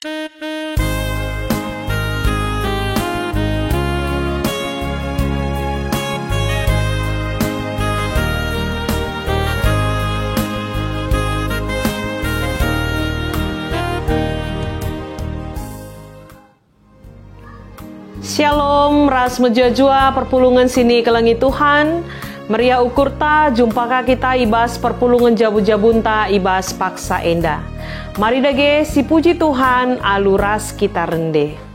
Shalom, ras mejajua perpulungan sini kelangi Tuhan. Maria ukurta, jumpaka kita ibas perpulungan jabu-jabunta ibas paksa enda. Mari dage si puji Tuhan, aluras kita rende.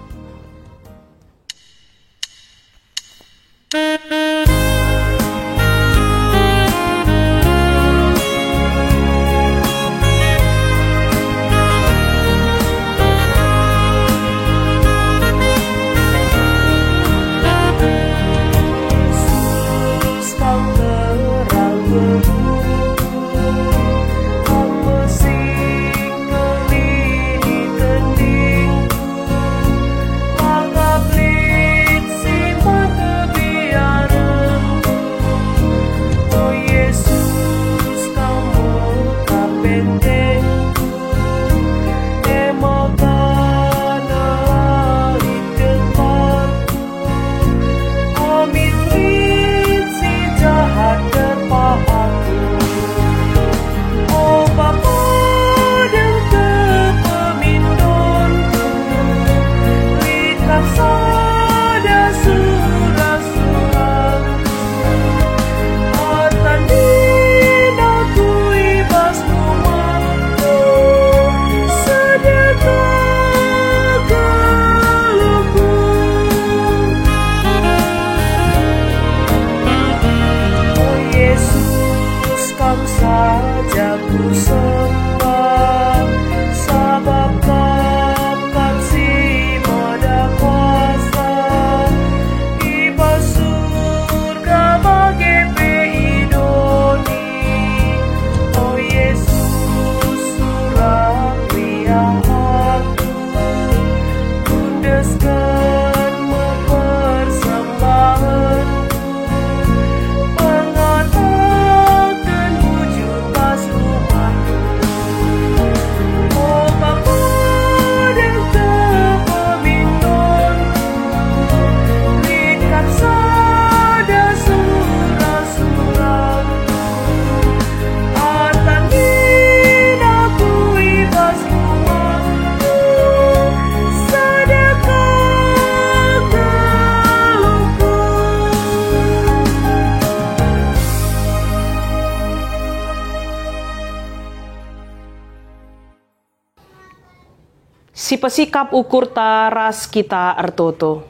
Si pesikap ukurta ras kita ertoto.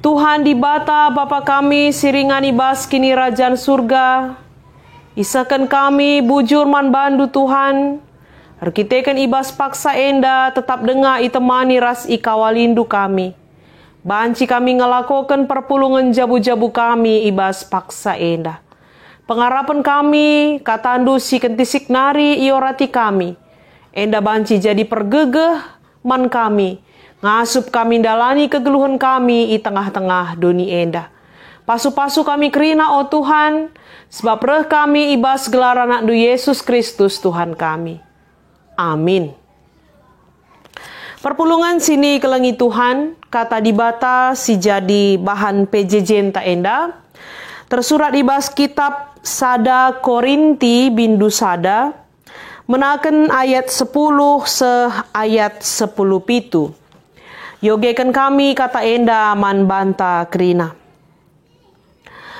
Tuhan di bata Bapa kami siringan ibas kini Rajaan surga. Isakan kami bujur man bandu Tuhan. Arkitekan ibas paksa enda tetap dengar itemani ras ikawalindu kami. Banci kami ngelakokan perpulungan jabu-jabu kami ibas paksa enda. Pengarapan kami katandu si kentisik nari iorati kami. Enda banci jadi pergegeh man kami. Ngasup kami dalani kegeluhan kami i tengah-tengah doni enda. Pasu-pasu kami kerina oh Tuhan. Sebab reh kami ibas gelar anak du Yesus Kristus Tuhan kami. Amin. Perpulungan sini kelengi Tuhan. Kata dibata si jadi bahan PJJ enta enda. Tersurat ibas kitab Sada Korinti bindu Sada. Menaken ayat 10 ayat 10 pitu. Yogekan kami kata enda man banta krina.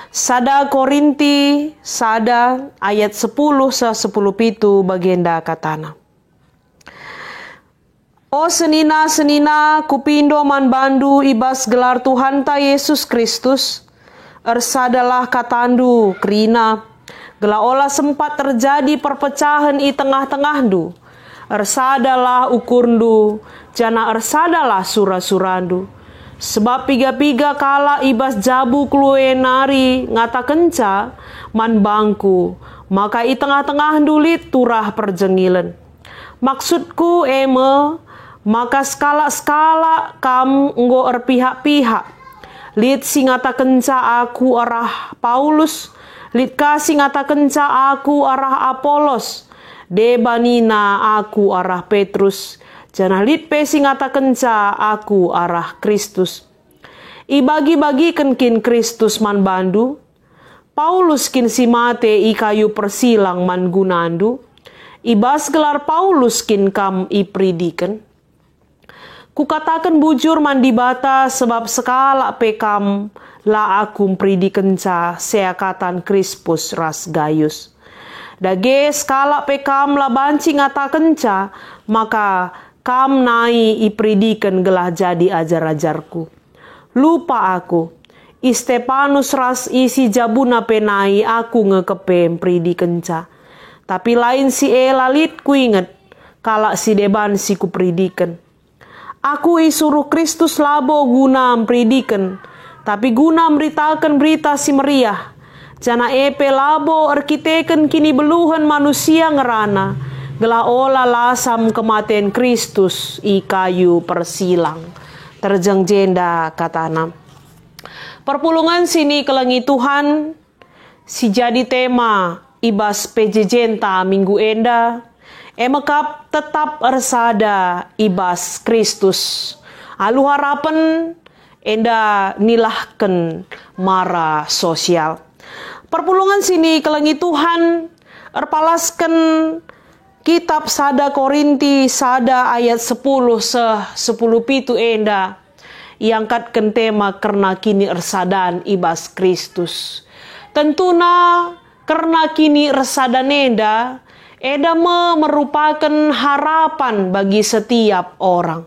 Sada Korinti sada ayat 10 pitu bagenda katana. O senina kupindo man bandu ibas gelar Tuhan ta Yesus Kristus. Ersadalah katandu krina. Gela olah sempat terjadi perpecahan i tengah-tengah du. Ersadalah ukurndu, jana ersadalah sura-surandu. Sebab piga-piga kala ibas jabu klue nari ngata kenca man bangku. Maka i tengah-tengah dulit turah perjengilan. Maksudku maka skala-skala kam nggo erpihak-pihak. Lit si ngata kenca aku arah Paulus. Lit kasih ngata kenca aku arah Apolos, debanina aku arah Petrus, Janah lit pe singata kenca aku arah Kristus. Ibagi-bagi kin Kristus man bandu. Paulus kin si mate i kayu persilang man gunandu. Ibas gelar Paulus kin kam i pridiken. Kukatakan bujur man di bata sebab sekala pe kam la aku pridiken ca seakatan Krispus ras Gayus. Dage skala pe kam la banci ngata kenca, maka kam nai ipridiken gelah jadi ajar-ajarku. Lupa aku, Stefanus ras isi jabuna penai aku ngekepem pridiken ca. Tapi lain si lalit ku inget, kala si deban si ku pridiken. Aku isuruh Kristus labo guna pridiken, tapi guna meritakan berita si meriah. Jana epe labo arkiteken kini beluhan manusia ngerana. Gelah ola lasam kematian Kristus i kayu persilang. Terjeng jenda katana. Perpulungan sini kelengi Tuhan. Si jadi tema ibas pejejenta minggu enda. Emekap tetap ersada ibas Kristus. Alu harapan enda nilahken mara sosial. Perpulungan sini kelengi Tuhan erpalaskan kitab sada Korinti sada ayat 10 pitu enda iangkatkan tema karena kini ersadan ibas Kristus. Tentuna karena kini ersadan enda merupakan harapan bagi setiap orang.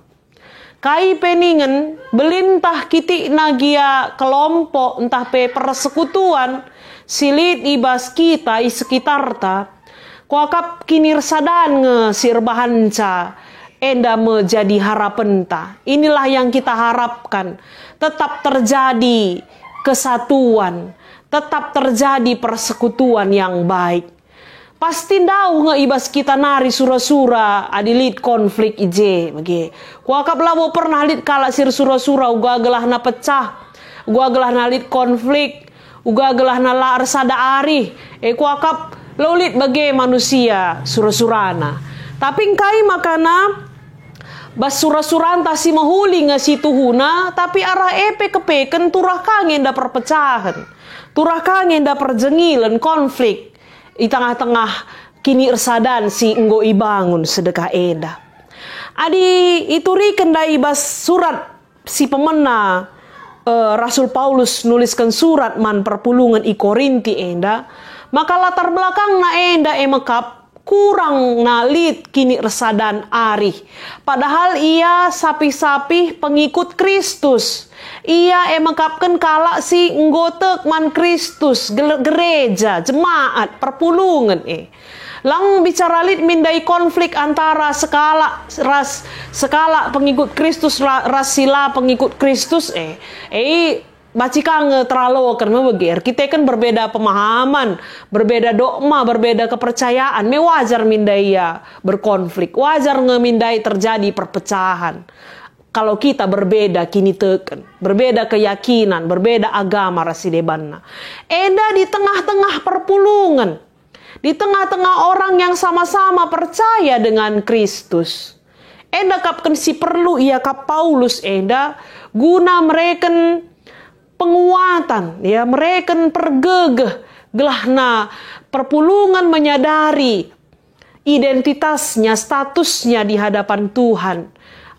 Kai peningen belintah kitik nagia kelompok entah pe persekutuan silit ibas kita i sekitarta kuakap kinir sadan nge sirbahanca enda menjadi harapenta. Inilah yang kita harapkan, tetap terjadi kesatuan, tetap terjadi persekutuan yang baik. Pasti ndau nge ibas kita nari sura-sura adilit konflik ije bagi kuakap labo pernah lit kala sir sura-sura uga gelah na pecah, uga gelah na lit konflik, uga gelah na la arsada ari kuakap laulit bagi manusia sura-surana. Tapi engkai makana bas sura-suranta si mahuli nga si tuhuna, tapi arah epe kepeken turah kangen da perpecahan, turah kangen da perjengilan konflik di tengah-tengah kini ersadan si enggo ibangun sedekah eda. Adi ituriken da ibas surat si pemena Rasul Paulus nuliskan surat man perpulungan i Korinti enda, maka latar belakang na enda emekap kurang nalit kini resadan ari. Padahal ia sapi-sapi pengikut Kristus. Ia emekapkan kala si nggotek man Kristus, gereja, jemaat, perpulungan Lang bicara lit mindai konflik antara skala pengikut Kristus rasila pengikut Kristus bacika terlalu karena begitu kita kan berbeda pemahaman, berbeda dogma, berbeda kepercayaan. Wajar mindai ya berkonflik, wajar ngemindai terjadi perpecahan. Kalau kita berbeda kini teken, berbeda keyakinan, berbeda agama rasidebanna. Eda di tengah-tengah perpulungan, di tengah-tengah orang yang sama-sama percaya dengan Kristus. Eda kapken si perlu ia kap Paulus eda guna mereken penguatan, ya mereken pergegeh gelahna perpulungan menyadari identitasnya, statusnya di hadapan Tuhan.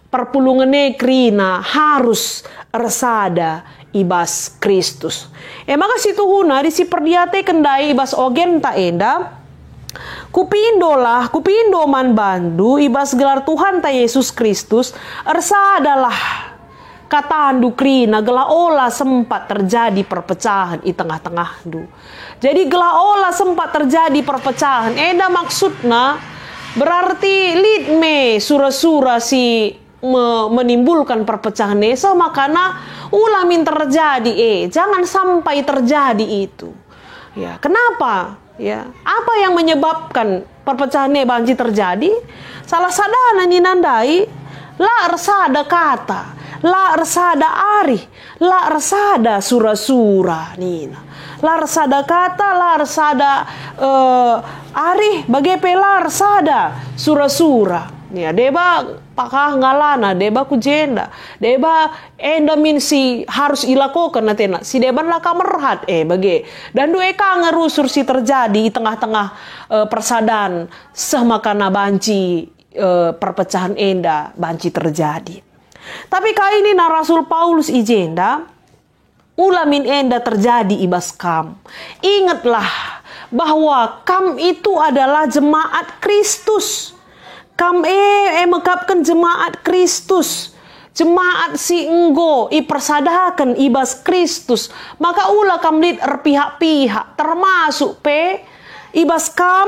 Perpulungan nekrina harus ersada ibas Kristus. Maka situ huna disi perdiate kendai ibas ogen ta enda kupindo man bandu ibas gelar Tuhan ta Yesus Kristus ersadalah kata andu krina gela ola sempat terjadi perpecahan di tengah-tengah du. Jadi gela ola sempat terjadi perpecahan. Eda maksudna berarti litme sura-sura si menimbulkan perpecahan desa, makanya ulamin terjadi jangan sampai terjadi itu. Ya, kenapa? Ya, apa yang menyebabkan perpecahan banji terjadi? Salah sadana ninandai la ersada kata, la ersada ari, la ersada sura-sura nina. La ersada kata, la ersada ari, bagaimana la ersada sura-sura. Ya, deba pakah ngalana, deba ku jenda, deba enda min si harus ilakokan natena, si deban lah kamerhat bage. Dan dua eka ngerusur si terjadi di tengah-tengah persadan sehmakana banci perpecahan enda banci terjadi. Tapi kali ini na Rasul Paulus ijenda ulamin enda terjadi ibas kam. Ingatlah bahwa kam itu adalah jemaat Kristus. Kam mekapkan jemaat Kristus. Jemaat si enggo persadakan ibas Kristus. Maka ulah kam lid pihak-pihak termasuk ibas kam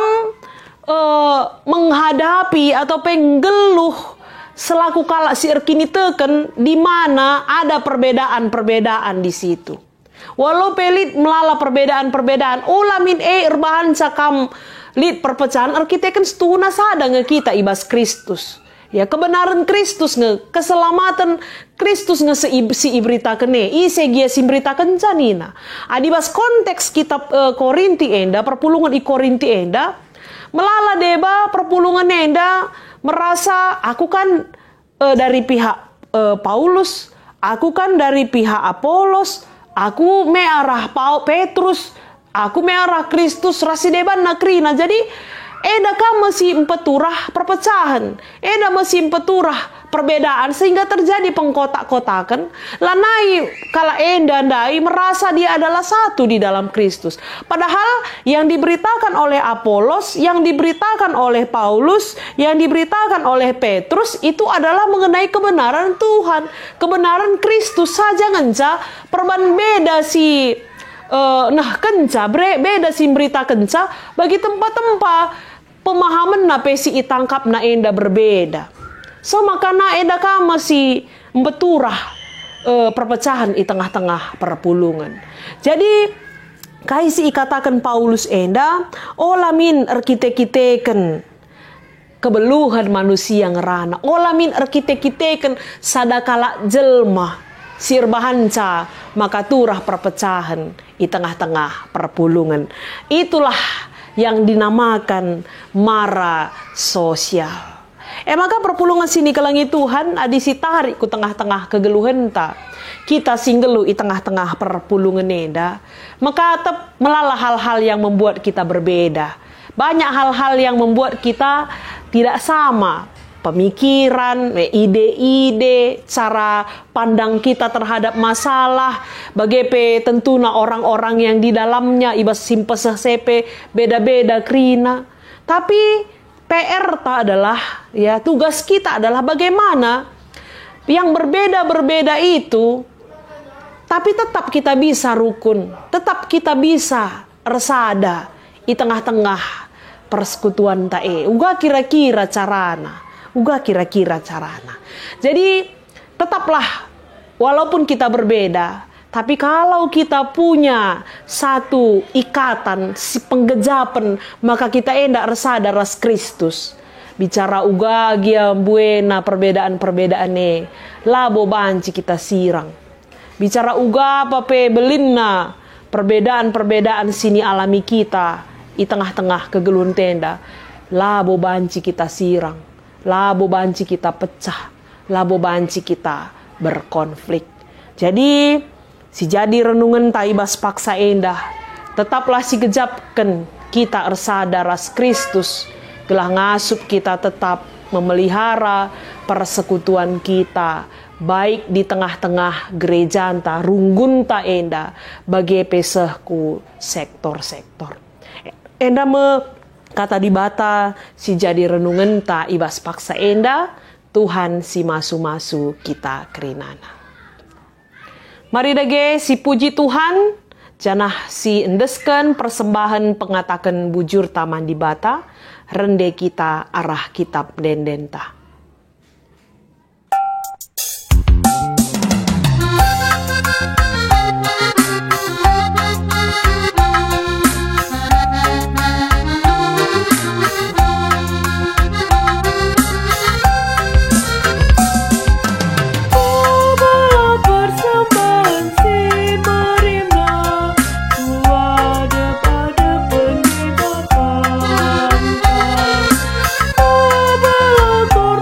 menghadapi atau penggeluh selaku kalak si erkini teken di mana ada perbedaan-perbedaan di situ. Walau pelit melala perbedaan-perbedaan ulamin erbahan sakam lid perpecahan arkiteken stuna sada nge kita ibas Kristus. Ya kebenaran Kristus nge keselamatan Kristus nge si ibrita kene isegia si ibrita kencanina. Adibas konteks kitab Korinti enda perpulungan i Korinti enda melala deba perpulungan enda merasa aku kan dari pihak Paulus, aku kan dari pihak Apolos, aku me arah Petrus, aku me arah Kristus rasi deban nakrina. Jadi eda ka masih empeturah perpecahan, eda masih empeturah perbedaan sehingga terjadi pengkotak-kotakan. Lanai kala enda ndai merasa dia adalah satu di dalam Kristus. Padahal yang diberitakan oleh Apolos, yang diberitakan oleh Paulus, yang diberitakan oleh Petrus itu adalah mengenai kebenaran Tuhan, kebenaran Kristus saja ngenca perban beda si beda si berita kenca bagi tempat-tempat pemahaman na pesi itangkap na enda berbeda. So makana enda ka masih beturah perpecahan di tengah-tengah perpulungan. Jadi kaisi ikatakan Paulus enda olamin erkite-kiteken kebeluhan manusia ngerana, olamin erkite-kiteken sadakala jelma sirbahanca maka turah perpecahan di tengah-tengah perpulungan. Itulah yang dinamakan mara sosial. Maka perpulungan sini kelangi Tuhan adisi tarik ku tengah-tengah kegeluhan ta. Kita singgelu di tengah-tengah perpulungan enda. Maka melala hal-hal yang membuat kita berbeda. Banyak hal-hal yang membuat kita tidak sama. Pemikiran, ide-ide, cara pandang kita terhadap masalah, bagaimana tentunya orang-orang yang di dalamnya ibas simpeseh sepe beda-beda krina. Tapi PR adalah tugas kita adalah bagaimana yang berbeda-berbeda itu, tapi tetap kita bisa rukun, tetap kita bisa resada di tengah-tengah persekutuan tae. Uga kira-kira carana. Jadi tetaplah walaupun kita berbeda, tapi kalau kita punya satu ikatan si penggejapan, maka kita endak resada ras Kristus. Bicara uga gia buena perbedaan-perbedaan labo banci kita sirang. Bicara uga pape belinna perbedaan-perbedaan sini alami kita di tengah-tengah kegeluhan tenda. Labo banci kita sirang. Labo banci kita pecah, labo banci kita berkonflik. Jadi, si jadi renungan taibas paksa endah, tetaplah si gejapkan kita ersada ras Kristus, gelah ngasup kita tetap memelihara persekutuan kita, baik di tengah-tengah gereja anta, runggun ta endah, bagi pesehku sektor-sektor. Endah kata di bata si jadi renungan ta ibas paksa enda Tuhan si masu-masu kita kerinana. Mari dage si puji Tuhan janah si endesken persembahan pengatakan bujur taman di bata rende kita arah kitab dendenta. Por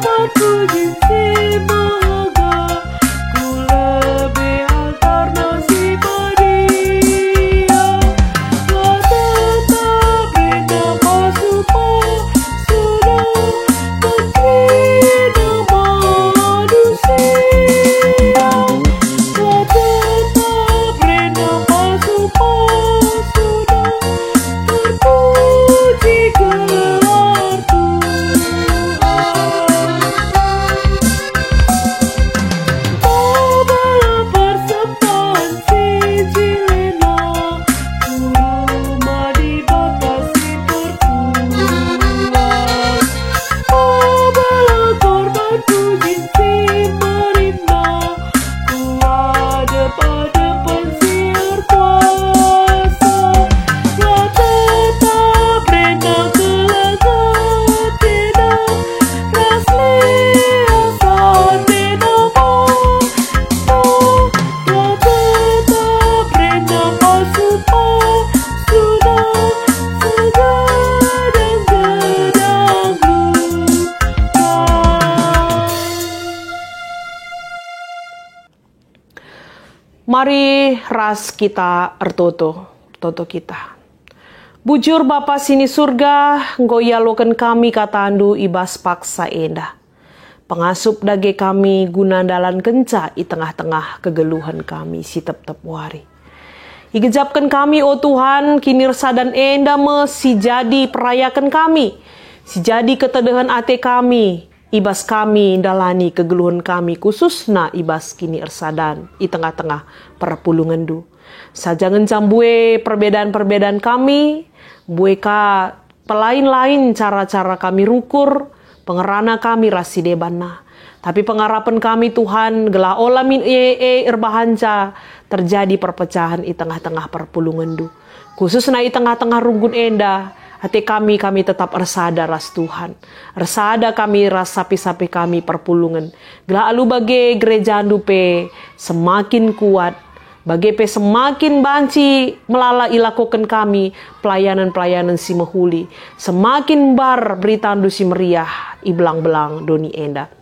Mari ras kita ertoto kita. Bujur Bapa sini surga, ngoyalokan kami katandu ibas paksa enda. Pengasup dage kami guna dalan kenca i tengah-tengah kegeluhan kami si tep-tep wari. Igejapkan kami, oh Tuhan, kinirsa dan enda si jadi perayakan kami, si jadi ketedehan ate kami, ibas kami dalani kegeluhan kami, khususna ibas kini ersadan i tengah-tengah perpulungan du. Sajangan jambue perbedaan-perbedaan kami, bueka pelain-lain cara-cara kami rukur, pengerana kami rasi debana. Tapi pengharapan kami Tuhan, gelah ola min erbahanca, terjadi perpecahan di tengah-tengah perpulungan du. Khususnya di tengah-tengah runggun enda, hati kami tetap ersada ras Tuhan. Ersada kami ras sapi-sapi kami perpulungan. Gelah alu bage gereja dupe semakin kuat. Bagi pe semakin banci melala ilakukan kami pelayanan-pelayanan si mehuli. Semakin bar berita andu si meriah iblang-belang doni enda.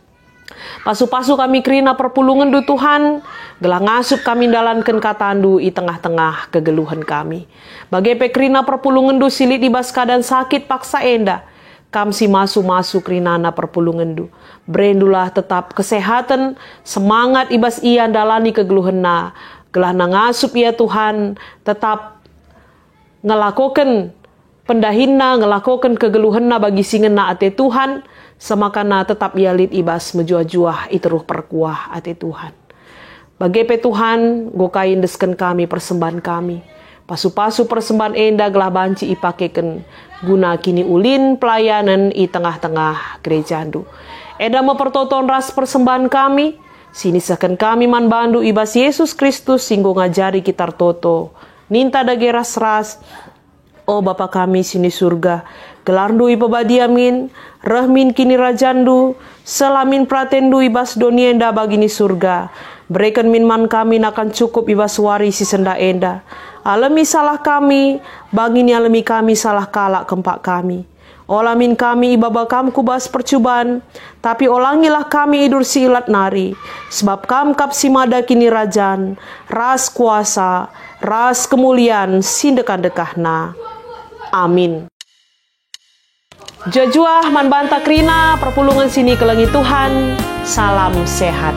Pasu-pasu kami kerina perpulungan du Tuhan, gelah ngasup kami dalankan katandu i tengah-tengah kegeluhan kami. Bagi pe kerina perpulungan du silit di baska dan sakit paksa enda, kam si masu-masu kerinana perpulungan du. Berendulah tetap kesehatan, semangat ibas ia dalani kegeluhan na, gelah ngasup ia Tuhan, tetap ngelakokan pendahina, ngelakokan kegeluhan na bagi singen na ate Tuhan, semakana tetap ialit ibas menjuah-juah iteruh perkuah ate Tuhan. Bagi pe Tuhan, gokain desken kami persembahan kami. Pasu-pasu persembahan enda gelah banci ipakekan guna kini ulin pelayanan i tengah-tengah gereja andu. Eda mempertoton ras persembahan kami, sinisakan kami man bandu ibas Yesus Kristus singgo ngajari kita toto. Ninta dage ras-ras, oh Bapa kami sini surga, gelardu ipabadiamin, rahmin kini rajandu, selamin pratendu ibas donienda bagini surga. Berikan minman kami akan cukup ibas wari si senda enda. Alami salah kami, bagini alami kami salah kalak kempak kami. Olamin kami ibaba kam kubas percubaan, tapi olangilah kami idur si ilat nari. Sebab kam kap si mada kini rajan, ras kuasa, ras kemuliaan, sindekan-dekahna. Amin. Jajua man banta krina perpulungan sini kelengi Tuhan. Salam sehat.